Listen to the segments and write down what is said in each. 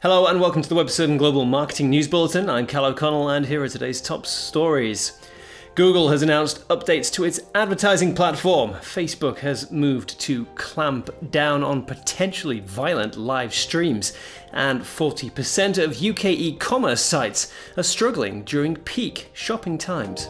Hello and welcome to the Web7 Global Marketing News Bulletin. I'm Cal O'Connell and here are today's top stories. Google has announced updates to its advertising platform. Facebook has moved to clamp down on potentially violent live streams. And 40% of UK e-commerce sites are struggling during peak shopping times.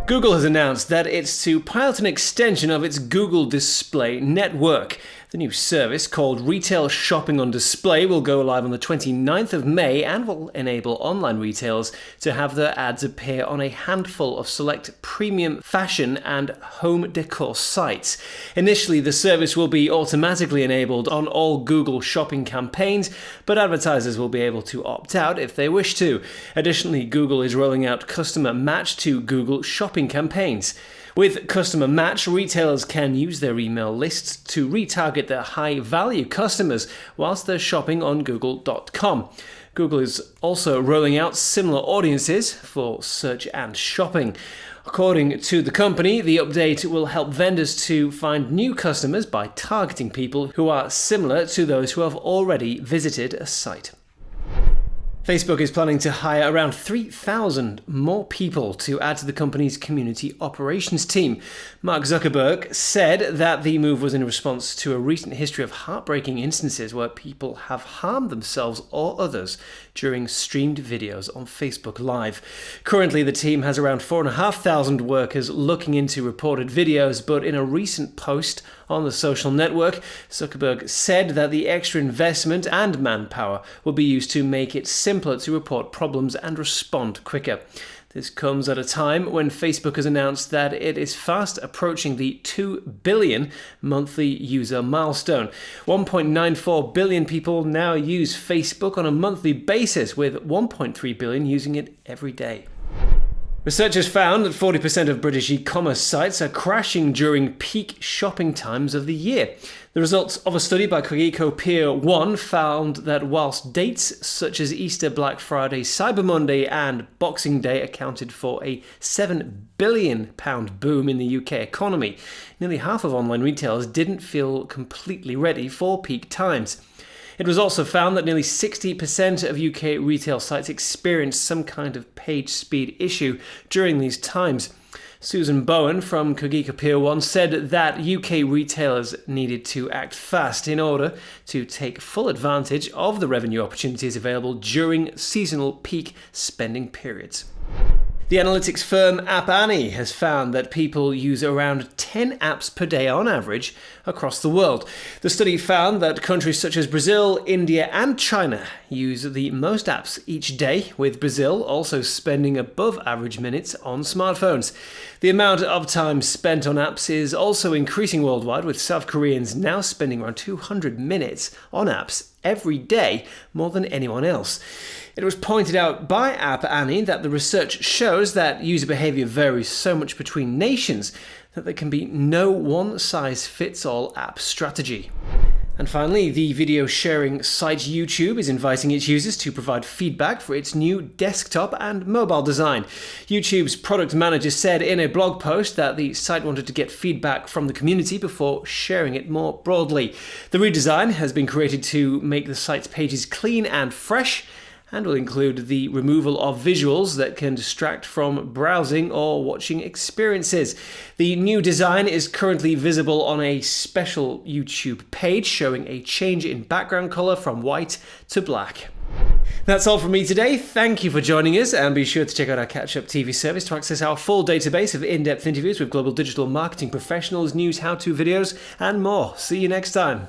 Google has announced that it's to pilot an extension of its Google Display network. The new service, called Retail Shopping on Display, will go live on the 29th of May and will enable online retailers to have their ads appear on a handful of select premium fashion and home decor sites. Initially, the service will be automatically enabled on all Google shopping campaigns, but advertisers will be able to opt out if they wish to. Additionally, Google is rolling out Customer Match to Google shopping campaigns. With Customer Match, retailers can use their email lists to retarget their high-value customers whilst they're shopping on Google.com. Google is also rolling out similar audiences for search and shopping. According to the company, the update will help vendors to find new customers by targeting people who are similar to those who have already visited a site. Facebook is planning to hire around 3,000 more people to add to the company's community operations team. Mark Zuckerberg said that the move was in response to a recent history of heartbreaking instances where people have harmed themselves or others during streamed videos on Facebook Live. Currently, the team has around 4,500 workers looking into reported videos, but in a recent post on the social network, Zuckerberg said that the extra investment and manpower will be used to make it simpler to report problems and respond quicker. This comes at a time when Facebook has announced that it is fast approaching the 2 billion monthly user milestone. 1.94 billion people now use Facebook on a monthly basis, with 1.3 billion using it every day. Researchers found that 40% of British e-commerce sites are crashing during peak shopping times of the year. The results of a study by Cogito Peer 1 found that whilst dates such as Easter, Black Friday, Cyber Monday and Boxing Day accounted for a £7 billion boom in the UK economy, nearly half of online retailers didn't feel completely ready for peak times. It was also found that nearly 60% of UK retail sites experienced some kind of page speed issue during these times. Susan Bowen from Cogito Peer 1 said that UK retailers needed to act fast in order to take full advantage of the revenue opportunities available during seasonal peak spending periods. The analytics firm App Annie has found that people use around 10 apps per day on average across the world. The study found that countries such as Brazil, India and China use the most apps each day, with Brazil also spending above average minutes on smartphones. The amount of time spent on apps is also increasing worldwide, with South Koreans now spending around 200 minutes on apps every day, more than anyone else. It was pointed out by App Annie that the research shows that user behavior varies so much between nations that there can be no one-size-fits-all app strategy. And finally, the video sharing site YouTube is inviting its users to provide feedback for its new desktop and mobile design. YouTube's product manager said in a blog post that the site wanted to get feedback from the community before sharing it more broadly. The redesign has been created to make the site's pages clean and fresh, and will include the removal of visuals that can distract from browsing or watching experiences. The new design is currently visible on a special YouTube page showing a change in background color from white to black. That's all from me today. Thank you for joining us, and be sure to check out our Catch-Up TV service to access our full database of in-depth interviews with global digital marketing professionals, news, how-to videos, and more. See you next time.